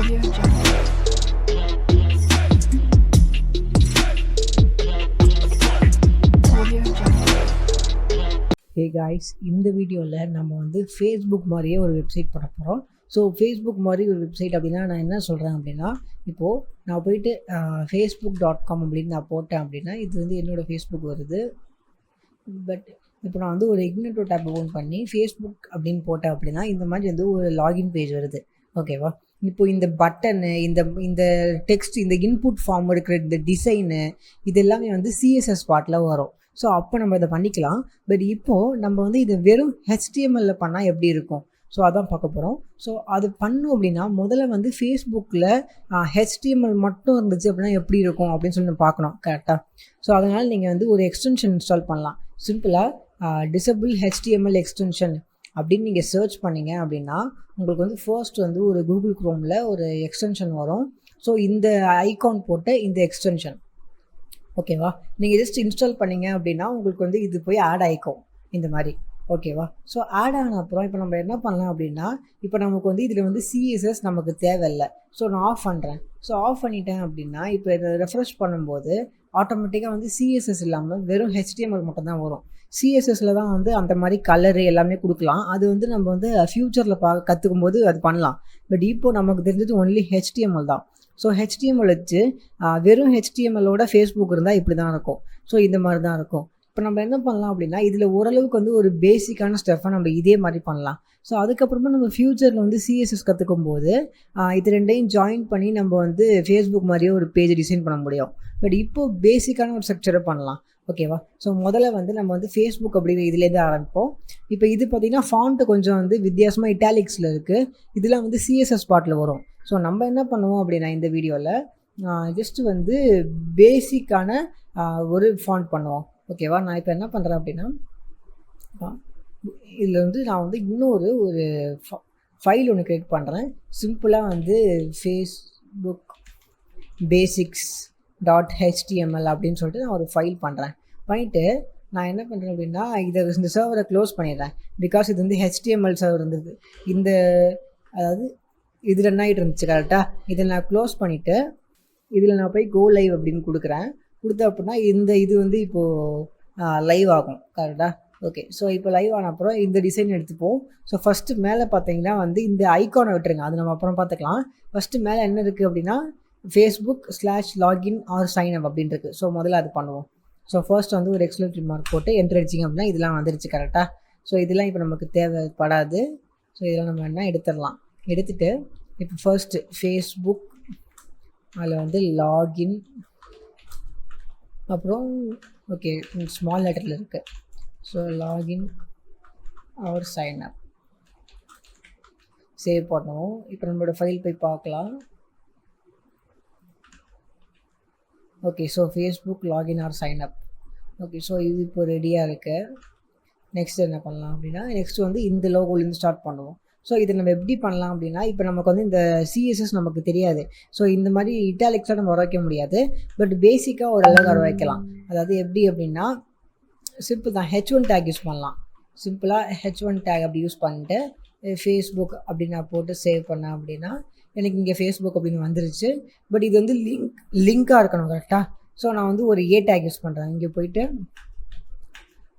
Audio Jungle. Audio Jungle. Hey guys, இந்த வீடியோவில் நம்ம வந்து ஃபேஸ்புக் மாதிரியே ஒரு வெப்சைட் பண்ண போகிறோம். ஸோ ஃபேஸ்புக் மாதிரி ஒரு வெப்சைட் அப்படின்னா நான் என்ன சொல்கிறேன் அப்படின்னா, இப்போது நான் போயிட்டு facebook.com அப்படின்னு நான் போட்டேன் அப்படின்னா இது வந்து என்னோடய ஃபேஸ்புக் வருது. பட் இப்போ நான் வந்து ஒரு இக்னட்டோ டேப் ஓப்பன் பண்ணி ஃபேஸ்புக் அப்படின்னு போட்டேன் அப்படின்னா இந்த மாதிரி வந்து ஒரு லாகின் பேஜ் வருது. ஓகேவா? இப்போ இந்த பட்டனு, இந்த டெக்ஸ்ட், இந்த இன்புட் ஃபார்ம் இருக்கிற இந்த டிசைனு, இது எல்லாமே வந்து சிஎஸ்எஸ் பார்ட்டில் வரும். ஸோ அப்போ நம்ம இதை பண்ணிக்கலாம். பட் இப்போது நம்ம வந்து இதை வெறும் HTML பண்ணால் எப்படி இருக்கும், ஸோ அதான் பார்க்க போகிறோம். ஸோ அது பண்ணோம் அப்படின்னா முதல்ல வந்து ஃபேஸ்புக்கில் HTML மட்டும் இருந்துச்சு அப்படின்னா எப்படி இருக்கும் அப்படின்னு சொல்லி பார்க்கணும் கரெக்டாக. ஸோ அதனால் நீங்கள் வந்து ஒரு எக்ஸ்டென்ஷன் இன்ஸ்டால் பண்ணலாம். சிம்பிளாக டிசபிள் HTML எக்ஸ்டென்ஷன் அப்படின்னு நீங்கள் சர்ச் பண்ணிங்க அப்படின்னா உங்களுக்கு வந்து ஃபர்ஸ்ட் வந்து ஒரு கூகுள் க்ரோமில் ஒரு எக்ஸ்டென்ஷன் வரும். ஸோ இந்த ஐகான் போட்ட இந்த எக்ஸ்டென்ஷன், ஓகேவா, நீங்கள் ஜஸ்ட் இன்ஸ்டால் பண்ணிங்க அப்படின்னா உங்களுக்கு வந்து இது போய் ஆட் ஆகிக்கும் இந்த மாதிரி. ஓகேவா? ஸோ ஆட் ஆன அப்புறம் இப்போ நம்ம என்ன பண்ணலாம் அப்படின்னா, இப்போ நமக்கு வந்து இதில் வந்து சிஎஸ்எஸ் நமக்கு தேவையில்லை. ஸோ நான் ஆஃப் பண்ணுறேன். ஸோ ஆஃப் பண்ணிட்டேன் அப்படின்னா இப்போ இதை ரெஃப்ரெஷ் பண்ணும்போது ஆட்டோமேட்டிக்காக வந்து சிஎஸ்எஸ் இல்லாமல் வெறும் HTML மட்டும் தான் வரும். சிஎஸ்எஸில் தான் வந்து அந்த மாதிரி கலரு எல்லாமே கொடுக்கலாம். அது வந்து நம்ம வந்து ஃப்யூச்சரில் கற்றுக்கும் போது அது பண்ணலாம். பட் இப்போது நமக்கு தெரிஞ்சது ஒன்லி HTML தான். ஸோ HTML வச்சு வெறும் HTMLோட ஃபேஸ்புக் இருந்தால் இப்படி தான் இருக்கும். ஸோ இந்த மாதிரி தான் இருக்கும். இப்போ நம்ம என்ன பண்ணலாம் அப்படின்னா இதில் ஓரளவுக்கு வந்து ஒரு பேசிக்கான ஸ்டெப்பை நம்ம இதே மாதிரி பண்ணலாம். ஸோ அதுக்கப்புறமா நம்ம ஃப்யூச்சரில் வந்து சிஎஸ்எஸ் கற்றுக்கும் போது இது ரெண்டையும் ஜாயின் பண்ணி நம்ம வந்து ஃபேஸ்புக் மாதிரியே ஒரு பேஜ் டிசைன் பண்ண முடியும். பட் இப்போது பேசிக்கான ஒரு ஸ்ட்ரக்சரை பண்ணலாம். ஓகேவா? ஸோ முதல்ல வந்து நம்ம வந்து ஃபேஸ்புக் அப்படிங்கிற இதுலேருந்து ஆரம்பிப்போம். இப்போ இது பார்த்திங்கன்னா ஃபாண்ட்டு கொஞ்சம் வந்து வித்தியாசமாக இட்டாலிக்ஸில் இருக்குது. இதெல்லாம் வந்து சிஎஸ்எஸ் பார்ட்டில் வரும். ஸோ நம்ம என்ன பண்ணுவோம் அப்படின்னா இந்த வீடியோவில் ஜஸ்ட்டு வந்து பேசிக்கான ஒரு ஃபாண்ட் பண்ணுவோம். ஓகேவா? நான் இப்போ என்ன பண்ணுறேன் அப்படின்னா இதில் வந்து நான் வந்து இன்னொரு ஃபைல் ஒன்று க்ரியேட் பண்ணுறேன். சிம்பிளாக வந்து ஃபேஸ்புக் basics.html அப்படின்னு சொல்லிட்டு நான் ஒரு ஃபைல் பண்ணுறேன். பண்ணிவிட்டு நான் என்ன பண்ணுறேன் அப்படின்னா இந்த சர்வரை க்ளோஸ் பண்ணிடுறேன். பிகாஸ் இது வந்து HTML சர்வர் இருந்தது. அதாவது இதில் என்ன ஆகிட்டு இருந்துச்சு கரெக்டாக. இதை நான் க்ளோஸ் பண்ணிவிட்டு இதில் நான் போய் கோ லைவ் அப்படின்னு கொடுக்குறேன். கொடுத்த அப்படின்னா இது வந்து இப்போது லைவ் ஆகும் கரெக்டாக. ஓகே. ஸோ இப்போ லைவ் ஆன அப்புறம் இந்த டிசைன் எடுத்துப்போம். ஸோ ஃபஸ்ட்டு மேலே பார்த்தீங்கன்னா வந்து இந்த ஐக்கானை விட்டுருங்க, அது நம்ம அப்புறம் பார்த்துக்கலாம். ஃபஸ்ட்டு மேலே என்ன இருக்குது அப்படின்னா Facebook/login or sign up அப்படின்னு இருக்குது. ஸோ முதல்ல அது பண்ணுவோம். ஸோ ஃபர்ஸ்ட் வந்து ஒரு எக்ஸ்க்ளமேட்டரி மார்க் போட்டு என்டர் அடிச்சிங்க அப்படின்னா இதெல்லாம் வந்துருச்சு கரெக்டாக. ஸோ இதெல்லாம் இப்போ நமக்கு தேவைப்படாது. ஸோ இதெல்லாம் நம்ம என்ன எடுத்துடலாம். எடுத்துகிட்டு இப்போ ஃபர்ஸ்ட்டு ஃபேஸ்புக், அதில் வந்து லாகின், அப்புறம் ஓகே ஸ்மால் லெட்டரில் இருக்குது. So login or sign up save பண்ணுவோம். இப்போ நம்மளோட ஃபைல் போய் பார்க்கலாம். Okay. So Facebook login or sign up. Okay. So இது இப்போ ரெடியாக இருக்குது. நெக்ஸ்ட் என்ன பண்ணலாம் அப்படின்னா நெக்ஸ்ட் வந்து இந்த லோகோலேருந்து ஸ்டார்ட் பண்ணுவோம். ஸோ இதை நம்ம எப்படி பண்ணலாம் அப்படின்னா இப்போ நமக்கு வந்து இந்த சிஎஸ்எஸ் நமக்கு தெரியாது. ஸோ இந்த மாதிரி இட்டாலிக்ஸாக நம்ம வர வைக்க முடியாது. பட் பேசிக்காக ஒரு அளவுக்கு வர வைக்கலாம். அதாவது எப்படி அப்படின்னா சிம்பிள் தான். H1 டேக் யூஸ் பண்ணலாம். சிம்பிளாக H1 டேக் அப்படி யூஸ் பண்ணிட்டு ஃபேஸ்புக் அப்படின்னு நான் போட்டு சேவ் பண்ணேன் அப்படின்னா எனக்கு இங்கே ஃபேஸ்புக் அப்படின்னு வந்துருச்சு. பட் இது வந்து லிங்காக இருக்கணும் கரெக்டாக. ஸோ நான் வந்து ஒரு A டேக் யூஸ் பண்ணுறேன். இங்கே போயிட்டு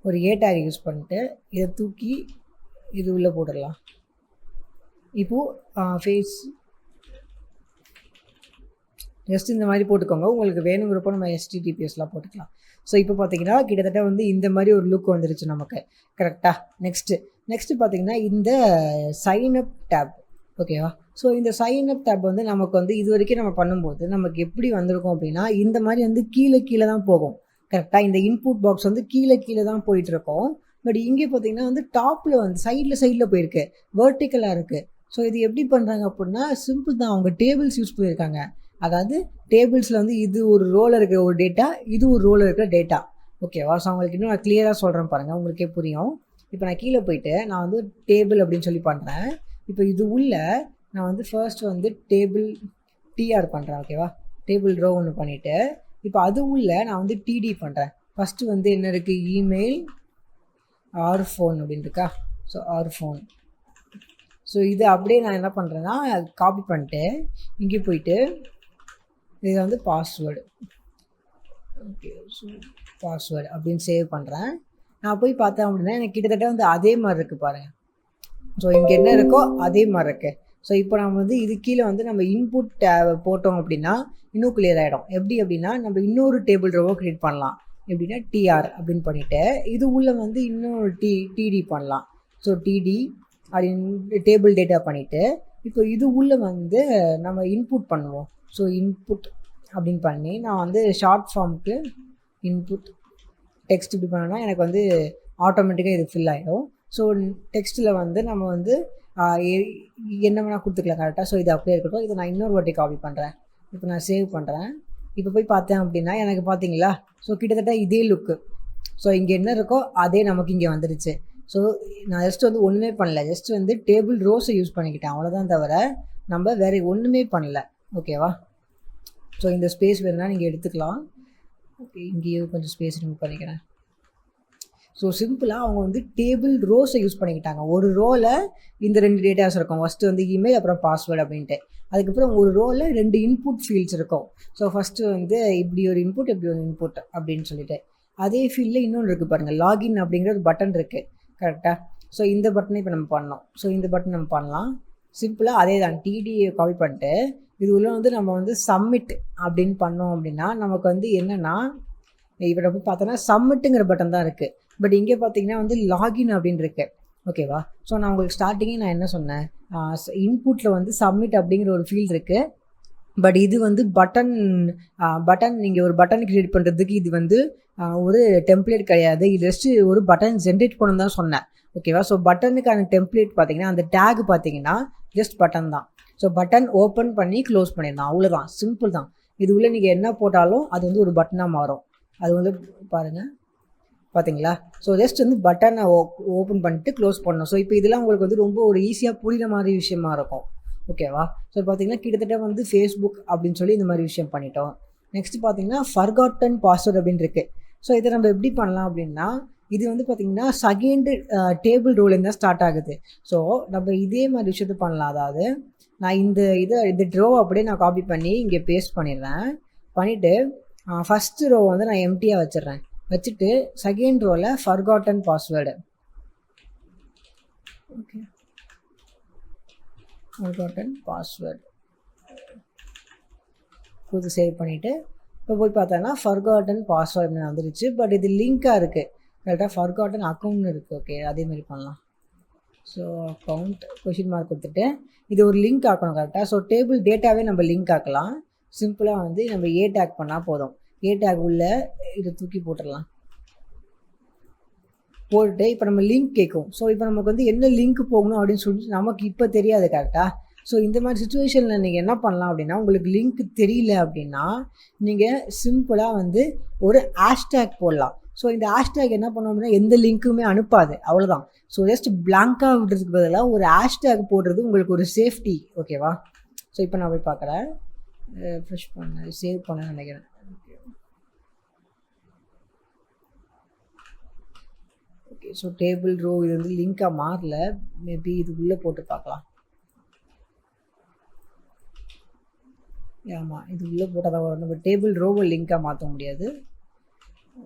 ஒரு A டேக் யூஸ் பண்ணிட்டு இதை தூக்கி இது உள்ளே போட்டுடலாம். இப்போது ஜஸ்ட் இந்த மாதிரி போட்டுக்கோங்க. உங்களுக்கு வேணுங்கிறப்போ நம்ம HTTPSலாம் போட்டுக்கலாம். ஸோ இப்போ பார்த்தீங்கன்னா கிட்டத்தட்ட வந்து இந்த மாதிரி ஒரு லுக் வந்துருச்சு நமக்கு கரெக்டாக. நெக்ஸ்ட்டு பார்த்தீங்கன்னா இந்த சைன்அப் டேப். ஓகேவா? ஸோ இந்த சைன்அப் டேப் வந்து நமக்கு வந்து இது வரைக்கும் நம்ம பண்ணும்போது நமக்கு எப்படி வந்திருக்கும் அப்படின்னா இந்த மாதிரி வந்து கீழே தான் போகும் கரெக்டாக. இந்த இன்புட் பாக்ஸ் வந்து கீழே தான் போயிட்டுருக்கோம். பட் இங்கே பார்த்தீங்கன்னா வந்து டாப்பில் வந்து சைடில் போயிருக்கு, வெர்டிக்கலாக இருக்குது. ஸோ இது எப்படி பண்ணுறாங்க அப்படின்னா சிம்பிள் தான். அவங்க டேபிள்ஸ் யூஸ் பண்ணியிருக்காங்க. அதாவது டேபிள்ஸில் வந்து இது ஒரு ரோவில் இருக்கிற ஒரு டேட்டா, இது ஒரு ரோவில் இருக்கிற டேட்டா. ஓகேவா? ஸோ அவங்களுக்கு இன்னும் நான் கிளியராக சொல்கிறேன் பாருங்கள், உங்களுக்கே புரியும். இப்போ நான் கீழே போயிட்டு நான் வந்து டேபிள் அப்படின்னு சொல்லி பண்ணுறேன். இப்போ இது உள்ள நான் வந்து ஃபர்ஸ்ட் வந்து டேபிள் TR பண்ணுறேன். ஓகேவா? டேபிள் ரோ ஒன்று பண்ணிவிட்டு இப்போ அது உள்ள நான் வந்து TD பண்ணுறேன். ஃபஸ்ட்டு வந்து என்ன இருக்குது, இமெயில் ஆர் ஃபோன் அப்படின்னு இருக்கா. So R phone. ஸோ இது அப்படியே நான் என்ன பண்ணுறேன்னா காப்பி பண்ணிட்டு இங்கே போயிட்டு இது வந்து பாஸ்வேர்டு. ஓகே, ஸோ பாஸ்வேர்டு அப்படின்னு சேவ் பண்ணுறேன். நான் போய் பார்த்தேன் அப்படின்னா எனக்கு கிட்டத்தட்ட வந்து அதே மாதிரி இருக்குது பாருங்கள். ஸோ இங்கே என்ன இருக்கோ அதே மாதிரி இருக்குது. ஸோ இப்போ நம்ம வந்து இது கீழே வந்து நம்ம இன்புட் போட்டோம் அப்படின்னா இன்னும் கிளியர் ஆகிடும். எப்படி அப்படின்னா நம்ம இன்னொரு டேபிள் ரோவை க்ரியேட் பண்ணலாம். எப்படின்னா டிஆர் அப்படின்னு பண்ணிவிட்டு இது உள்ள வந்து இன்னொரு டிடி பண்ணலாம். ஸோ டிடி அப்படின்னு டேபிள் டேட்டா பண்ணிவிட்டு இப்போ இது உள்ளே வந்து நம்ம இன்புட் பண்ணுவோம். ஸோ இன்புட் அப்படின்னு பண்ணி நான் வந்து ஷார்ட் ஃபார்முக்கு இன்புட் டெக்ஸ்ட் இப்படி பண்ணோன்னா எனக்கு வந்து ஆட்டோமேட்டிக்காக இது ஃபில் ஆகிடும். ஸோ டெக்ஸ்ட்டில் வந்து நம்ம வந்து என்ன வேணால் கொடுத்துக்கலாம் கரெக்டாக. ஸோ இது அப்படியே இருக்கட்டும். இதை நான் இன்னொரு வாட்டி காப்பி பண்ணுறேன். இப்போ நான் சேவ் பண்ணுறேன். இப்போ போய் பார்த்தேன் அப்படின்னா எனக்கு பார்த்தீங்களா ஸோ கிட்டத்தட்ட இதே லுக்கு. ஸோ இங்கே என்ன இருக்கோ அதே நமக்கு இங்கே வந்துடுச்சு. ஸோ நான் ஜஸ்ட் வந்து ஒன்றுமே பண்ணல, ஜஸ்ட் வந்து டேபிள் ரோஸை யூஸ் பண்ணிக்கிட்டேன் அவ்வளோதான், தவிர நம்ம வேறு ஒன்றுமே பண்ணல. ஓகேவா? ஸோ இந்த ஸ்பேஸ் வேணுன்னா நீங்கள் எடுத்துக்கலாம். ஓகே, இங்கேயும் கொஞ்சம் ஸ்பேஸ் ரிமூவ் பண்ணிக்கிறேன். ஸோ சிம்பிளாக அவங்க வந்து டேபிள் ரோஸை யூஸ் பண்ணிக்கிட்டாங்க. ஒரு ரோவில் இந்த 2 டேட்டாஸ் இருக்கும். ஃபஸ்ட்டு வந்து இமெயில், அப்புறம் பாஸ்வேர்டு அப்படின்ட்டு. அதுக்கப்புறம் ஒரு ரோவில் 2 இன்புட் ஃபீல்ட்ஸ் இருக்கும். ஸோ ஃபஸ்ட்டு வந்து இப்படி ஒரு இன்புட், இப்படி ஒரு இன்புட் அப்படின்னு சொல்லிட்டு அதே ஃபீல்டில் இன்னொன்று இருக்குது பாருங்கள், லாகின் அப்படிங்கிற ஒரு பட்டன் இருக்குது கரெக்டாக. ஸோ இந்த பட்டனை இப்போ நம்ம பண்ணோம். ஸோ இந்த பட்டன் நம்ம பண்ணலாம். சிம்பிளாக அதே தான், டிடியை காப்பி பண்ணிட்டு இது உள்ள வந்து நம்ம வந்து சப்மிட் அப்படின்னு பண்ணோம் அப்படின்னா நமக்கு வந்து என்னென்னா இப்போ நம்ம பார்த்தோன்னா சப்மிட்டுங்கிற பட்டன் தான் இருக்குது. பட் இங்கே பார்த்தீங்கன்னா வந்து லாகின் அப்படின்னு இருக்கு. ஓகேவா? ஸோ நான் உங்களுக்கு ஸ்டார்டிங்கே நான் என்ன சொன்னேன், இன்புட்டில் வந்து சப்மிட் அப்படிங்கிற ஒரு ஃபீல்டு இருக்குது. பட் இது வந்து பட்டன் நீங்கள் ஒரு பட்டன் க்ரியேட் பண்ணுறதுக்கு இது வந்து ஒரு டெம்ப்ளேட் கிடையாது. இது ஜஸ்ட்டு ஒரு பட்டன் ஜென்ரேட் பண்ணணும் தான் சொன்னேன். ஓகேவா? ஸோ பட்டனுக்கான டெம்ப்ளேட் பார்த்தீங்கன்னா அந்த டேக் பார்த்தீங்கன்னா ஜஸ்ட் பட்டன் தான். ஸோ பட்டன் ஓப்பன் பண்ணி க்ளோஸ் பண்ணிடலாம், அவ்வளோதான், சிம்பிள் தான். இது உள்ள நீங்கள் என்ன போட்டாலும் அது வந்து ஒரு பட்டனாக மாறும். அது வந்து பாருங்கள், பார்த்தீங்களா? ஸோ ஜஸ்ட் வந்து பட்டனை ஓப்பன் பண்ணிட்டு க்ளோஸ் பண்ணணும். ஸோ இப்போ இதெல்லாம் உங்களுக்கு வந்து ரொம்ப ஒரு ஈஸியாக புரிகிற மாதிரி விஷயமா இருக்கும். ஓகேவா? ஸோ பார்த்தீங்கன்னா கிட்டத்தட்ட வந்து ஃபேஸ்புக் அப்படின்னு சொல்லி இந்த மாதிரி விஷயம் பண்ணிட்டோம். நெக்ஸ்ட் பார்த்தீங்கன்னா ஃபர்காட்டன் பாஸ்வேர்ட் அப்படின்னு இருக்குது. ஸோ இதை நம்ம எப்படி பண்ணலாம் அப்படின்னா இது வந்து பார்த்திங்கன்னா செகண்ட் டேபிள் ரோலேருந்து தான் ஸ்டார்ட் ஆகுது. ஸோ நம்ம இதே மாதிரி விஷயத்த பண்ணலாம். அதாவது நான் இந்த ட்ரோ அப்படியே நான் காப்பி பண்ணி இங்கே பேஸ்ட் பண்ணிடுறேன். பண்ணிவிட்டு ஃபஸ்ட்டு ரோ வந்து நான் எம்டியாக வச்சிடுறேன். வச்சுட்டு செகண்ட் ரோவில் forgotten password, okay, forgotten password கொடுத்து சேவ் பண்ணிவிட்டு இப்போ போய் பார்த்தோன்னா ஃபர்காட்டன் பாஸ்வேர்டு வந்துருச்சு. பட் இது லிங்காக இருக்குது கரெக்டாக, ஃபர்காட்டன் அக்கௌண்ட்னு இருக்குது. ஓகே, அதேமாதிரி பண்ணலாம். ஸோ அக்கௌண்ட் கொஷின் மார்க் கொடுத்துட்டு இது ஒரு லிங்க் ஆக்கணும் கரெக்டாக. ஸோ டேபிள் டேட்டாவே நம்ம லிங்க் ஆக்கலாம். சிம்பிளாக வந்து நம்ம ஏ டேக் பண்ணால் போதும். ஏ டேக் உள்ள இதை தூக்கி போட்டுடலாம். போட்டுட்டு இப்போ நம்ம லிங்க் கேட்கும். ஸோ இப்போ நமக்கு வந்து என்ன லிங்க் போகணும் அப்படின்னு சொல்லிட்டு நமக்கு இப்போ தெரியாது கரெக்டாக. ஸோ இந்த மாதிரி சுச்சுவேஷனில் நீங்கள் என்ன பண்ணலாம் அப்படின்னா உங்களுக்கு லிங்க் தெரியல அப்படின்னா நீங்கள் சிம்பிளாக வந்து ஒரு ஹேஷ்டேக் போடலாம். ஸோ இந்த ஹேஷ்டேக் என்ன பண்ணோம் அப்படின்னா எந்த லிங்க்குமே அனுப்பாது, அவ்வளோதான். ஸோ ஜஸ்ட் பிளாங்காக விடுறதுக்கு பதிலாக ஒரு ஹேஷ்டேக் போடுறது உங்களுக்கு ஒரு சேஃப்டி. ஓகேவா? ஸோ இப்போ நான் போய் பார்க்குறேன், ஃப்ரெஷ் பண்ண சேவ் பண்ண நினைக்கிறேன். ஓகே, ஸோ டேபிள் ரோ இது வந்து லிங்காக மாறல, மேபி இது உள்ளே போட்டு பார்க்கலாம். ஆமாம், இது உள்ளே போட்டால் தான் வரும். நம்ம டேபிள் ரோவை லிங்காக மாற்ற முடியாது.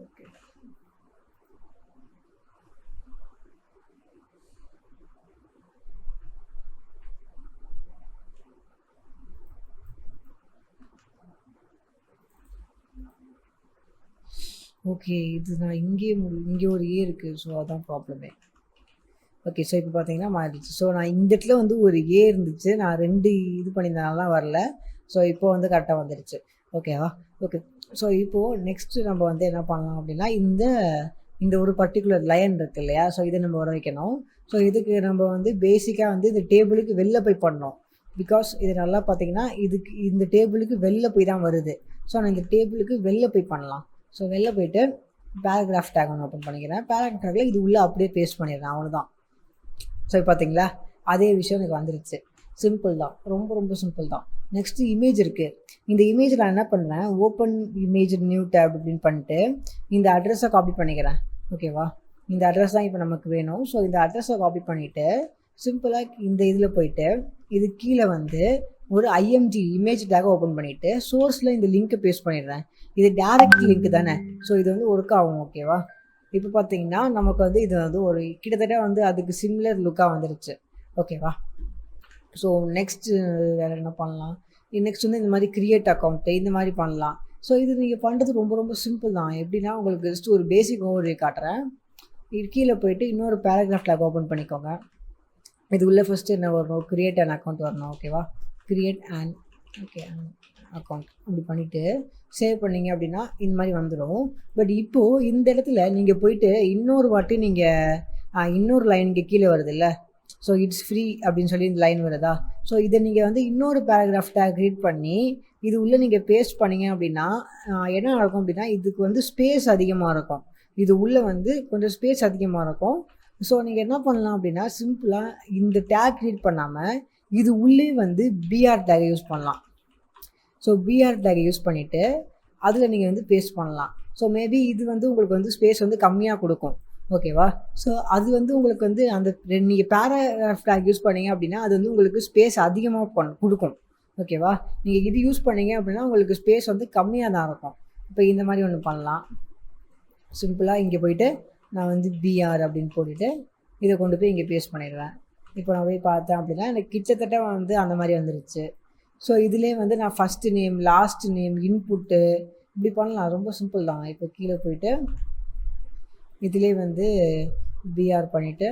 ஓகே, ஓகே, இது நான் இங்கே ஒரு ஏ இருக்குது. ஸோ அதான் ப்ராப்ளமே. ஓகே, ஸோ இப்போ பார்த்தீங்கன்னா மாறிடுச்சு. ஸோ நான் இந்த இடத்துல வந்து ஒரு ஏ இருந்துச்சு, நான் 2 இது பண்ணியிருந்தனால வரல. ஸோ இப்போ வந்து கரெக்டாக வந்துடுச்சு. ஓகேவா? ஓகே, ஸோ இப்போது நெக்ஸ்ட்டு நம்ம வந்து என்ன பண்ணலாம் அப்படின்னா இந்த ஒரு பர்டிகுலர் லைன் இருக்குது இல்லையா? ஸோ இதை நம்ம வர வைக்கணும். ஸோ இதுக்கு நம்ம வந்து பேசிக்காக வந்து இந்த டேபிளுக்கு வெளில போய் பண்ணோம். பிகாஸ் இது நல்லா பார்த்தீங்கன்னா இந்த டேபிளுக்கு வெளில போய் தான் வருது. ஸோ நான் இந்த டேபிளுக்கு வெளில போய் பண்ணலாம். ஸோ வெளில போயிட்டு பேராகிராஃப் டேக் ஒன்று ஓப்பன் பண்ணிக்கிறேன். பேராகிராஃப் டேக்கில் இது உள்ளே அப்படியே பேஸ்ட் பண்ணிடுறேன், அவ்வளோதான். ஸோ பார்த்தீங்களா அதே விஷயம் எனக்கு வந்துடுச்சு. சிம்பிள் தான், ரொம்ப ரொம்ப சிம்பிள் தான். நெக்ஸ்ட்டு இமேஜ் இருக்குது. இந்த இமேஜ் நான் என்ன பண்ணுறேன், ஓப்பன் இமேஜ் நியூ டேப் அப்படின்னு பண்ணிட்டு இந்த அட்ரஸை காப்பி பண்ணிக்கிறேன். ஓகேவா? இந்த அட்ரஸ் தான் இப்போ நமக்கு வேணும். ஸோ இந்த அட்ரஸை காப்பி பண்ணிவிட்டு சிம்பிளாக இந்த இதில் போயிட்டு இது கீழே வந்து ஒரு ஐஎம்ஜி இமேஜ் டேக் ஓப்பன் பண்ணிவிட்டு சோர்ஸில் இந்த லிங்க்கை பேஸ்ட் பண்ணிடுறேன். இது டேரக்ட் லிங்க் தானே, ஸோ இது வந்து ஒர்க் ஆகும். ஓகேவா, இப்போ பார்த்தீங்கன்னா நமக்கு வந்து இது வந்து ஒரு கிட்டத்தட்ட வந்து அதுக்கு சிமிலர் லுக்காக வந்துருச்சு. ஓகேவா, ஸோ நெக்ஸ்ட்டு வேறு என்ன பண்ணலாம், நெக்ஸ்ட் வந்து இந்த மாதிரி க்ரியேட் அக்கௌண்ட்டு இந்த மாதிரி பண்ணலாம். ஸோ இது நீங்கள் பண்ணுறது ரொம்ப ரொம்ப சிம்பிள் தான். எப்படின்னா உங்களுக்கு ஜஸ்ட் ஒரு பேசிக் ஓவர்வியூ காட்டுறேன். இது கீழே போயிட்டு இன்னொரு பேராகிராஃப் டேக் ஓப்பன் பண்ணிக்கோங்க. இது உள்ள ஃபஸ்ட்டு என்ன வரணும், க்ரியேட் அண்ட் அக்கௌண்ட் வரணும். ஓகேவா, க்ரியேட் அண்ட் அக்கௌண்ட் அப்படி பண்ணிவிட்டு சேவ் பண்ணிங்க அப்படின்னா இந்த மாதிரி வந்துடும். பட் இப்போது இந்த இடத்துல நீங்கள் போயிட்டு இன்னொரு வாட்டி நீங்கள் இன்னொரு லைன் இங்கே கீழே வருது இல்லை, ஸோ இட்ஸ் ஃப்ரீ அப்படின்னு சொல்லி இந்த லைன் வருதா. ஸோ இதை நீங்கள் வந்து இன்னொரு பேராகிராஃப் டேக் க்ரியேட் பண்ணி இது உள்ளே நீங்கள் பேஸ்ட் பண்ணிங்க அப்படின்னா என்ன நடக்கும் அப்படின்னா இதுக்கு வந்து ஸ்பேஸ் அதிகமாக இருக்கும். இது உள்ளே வந்து கொஞ்சம் ஸ்பேஸ் அதிகமாக இருக்கும். ஸோ நீங்கள் என்ன பண்ணலாம் அப்படின்னா சிம்பிளாக இந்த டேக் க்ரியேட் பண்ணாமல் இது உள்ளே வந்து பிஆர் டேகை யூஸ் பண்ணலாம். ஸோ பிஆர் டேகை யூஸ் பண்ணிவிட்டு அதில் நீங்கள் வந்து பேஸ்ட் பண்ணலாம். ஸோ மேபி இது வந்து உங்களுக்கு வந்து ஸ்பேஸ் வந்து கம்மியாக கொடுக்கும். ஓகேவா, ஸோ அது வந்து உங்களுக்கு வந்து அந்த நீங்கள் பேராகிராஃப் டேக் யூஸ் பண்ணீங்க அப்படின்னா அது வந்து உங்களுக்கு ஸ்பேஸ் அதிகமாக கொடுக்கும். ஓகேவா, நீங்கள் இது யூஸ் பண்ணீங்க அப்படின்னா உங்களுக்கு ஸ்பேஸ் வந்து கம்மியாக தான் இருக்கும். இப்போ இந்த மாதிரி ஒன்று பண்ணலாம். சிம்பிளாக இங்கே போயிட்டு நான் வந்து பிஆர் அப்படின்னு போட்டுட்டு இதை கொண்டு போய் இங்கே பேஸ்ட் பண்ணிடுவேன். இப்போ நான் போய் பார்த்தேன் அப்படின்னா எனக்கு கிட்டத்தட்ட வந்து அந்த மாதிரி வந்துருச்சு. ஸோ இதிலே வந்து நான் first name, last name, input இப்படி பண்ணலாம். ரொம்ப சிம்பிள் தான். இப்போ கீழே போயிட்டு இதிலே வந்து பிஆர் பண்ணிவிட்டு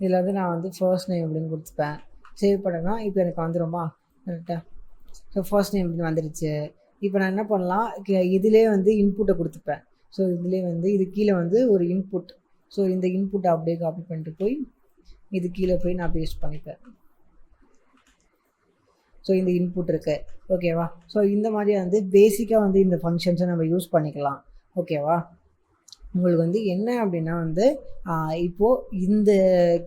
இதில் வந்து நான் வந்து ஃபர்ஸ்ட் நேம் அப்படின்னு கொடுத்துப்பேன். சேவ் பண்ணேன்னா இப்போ எனக்கு வந்துடுமா கரெக்டாக. ஸோ ஃபர்ஸ்ட் நேம் இப்படி வந்துடுச்சு. இப்போ நான் என்ன பண்ணலாம், இதிலே வந்து இன்புட்டை கொடுத்துப்பேன். ஸோ இதிலே வந்து இது கீழே வந்து ஒரு இன்புட். ஸோ இந்த இன்புட்டை அப்படியே காப்பி பண்ணிட்டு போய் இது கீழே போய் நான் பேஸ்ட் பண்ணிப்பேன். ஸோ இந்த இன்புட் இருக்குது. ஓகேவா, ஸோ இந்த மாதிரி வந்து பேசிக்காக வந்து இந்த ஃபங்க்ஷன்ஸை நம்ம யூஸ் பண்ணிக்கலாம். ஓகேவா, உங்களுக்கு வந்து என்ன அப்படின்னா வந்து இப்போது இந்த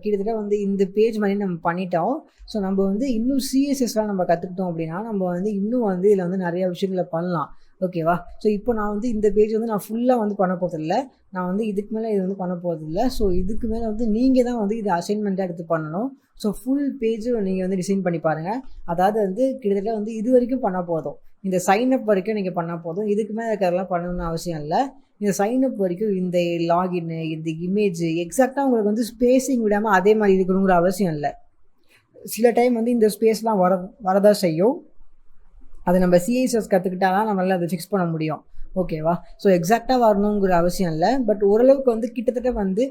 கிட்டத்தட்ட வந்து இந்த பேஜ் மாதிரி நம்ம பண்ணிட்டோம். ஸோ நம்ம வந்து இன்னும் சிஎஸ்எஸ்லாம் நம்ம கற்றுக்கிட்டோம் அப்படின்னா நம்ம வந்து இன்னும் வந்து இதில் வந்து நிறையா விஷயங்களை பண்ணலாம். ஓகேவா, ஸோ இப்போ நான் வந்து இந்த பேஜ் வந்து நான் ஃபுல்லாக வந்து பண்ண போகிறதில்ல. நான் வந்து இதுக்கு மேலே இது வந்து பண்ண போகிறதில்ல. ஸோ இதுக்கு மேலே வந்து நீங்கள் தான் வந்து இது அசைன்மெண்ட்டாக எடுத்து பண்ணணும். ஸோ ஃபுல் பேஜும் நீங்கள் வந்து டிசைன் பண்ணி பாருங்கள். அதாவது வந்து கிட்டத்தட்ட வந்து இது வரைக்கும் பண்ணால் போதும். இந்த சைன்அப் வரைக்கும் நீங்கள் பண்ணால் போதும். இதுக்கு மேலே இருக்கிறதெல்லாம் பண்ணணும்னு அவசியம் இல்லை. இந்த சைன்அப் வரைக்கும் இந்த லாகின்னு இந்த இமேஜ் எக்ஸாக்டாக உங்களுக்கு வந்து ஸ்பேஸிங் விடாமல் அதே மாதிரி இருக்கணுங்கிற அவசியம் இல்லை. சில டைம் வந்து இந்த ஸ்பேஸ்லாம் வரதான் செய்யும். அதை நம்ம சிஎஸ்எஸ் கற்றுக்கிட்டாலாம் நம்மளால் அதை ஃபிக்ஸ் பண்ண முடியும். ஓகேவா, ஸோ எக்ஸாக்டாக வரணுங்கிற அவசியம் இல்லை. பட் ஓரளவுக்கு வந்து கிட்டத்தட்ட வந்து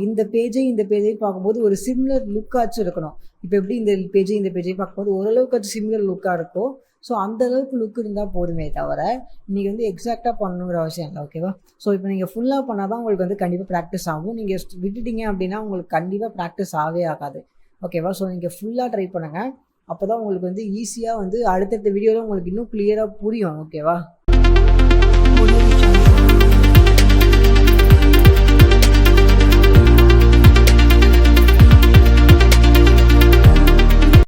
இந்த பேஜையும் பார்க்கும்போது ஒரு சிமிலர் லுக்காச்சும் இருக்கணும். இப்போ எப்படி இந்த பேஜையும் பார்க்கும்போது ஓரளவுக்காச்சும் சிமிலர் லுக்காக இருக்கும். ஸோ அந்தளவுக்கு லுக் இருந்தால் போதுமே தவிர நீங்கள் வந்து எக்ஸாக்டாக பண்ணணுங்கிற அவசியம் இல்லை. ஓகேவா, ஸோ இப்போ நீங்கள் ஃபுல்லாக பண்ணால் தான் உங்களுக்கு வந்து கண்டிப்பாக ப்ராக்டிஸ் ஆகும். நீங்கள் விட்டுட்டீங்க அப்படின்னா உங்களுக்கு கண்டிப்பாக ப்ராக்டிஸ் ஆகாது. ஓகேவா, ஸோ நீங்கள் ஃபுல்லாக ட்ரை பண்ணுங்கள். அப்போ தான் உங்களுக்கு வந்து ஈஸியாக வந்து அடுத்தடுத்த வீடியோவில் உங்களுக்கு இன்னும் கிளியராக புரியும். ஓகேவா.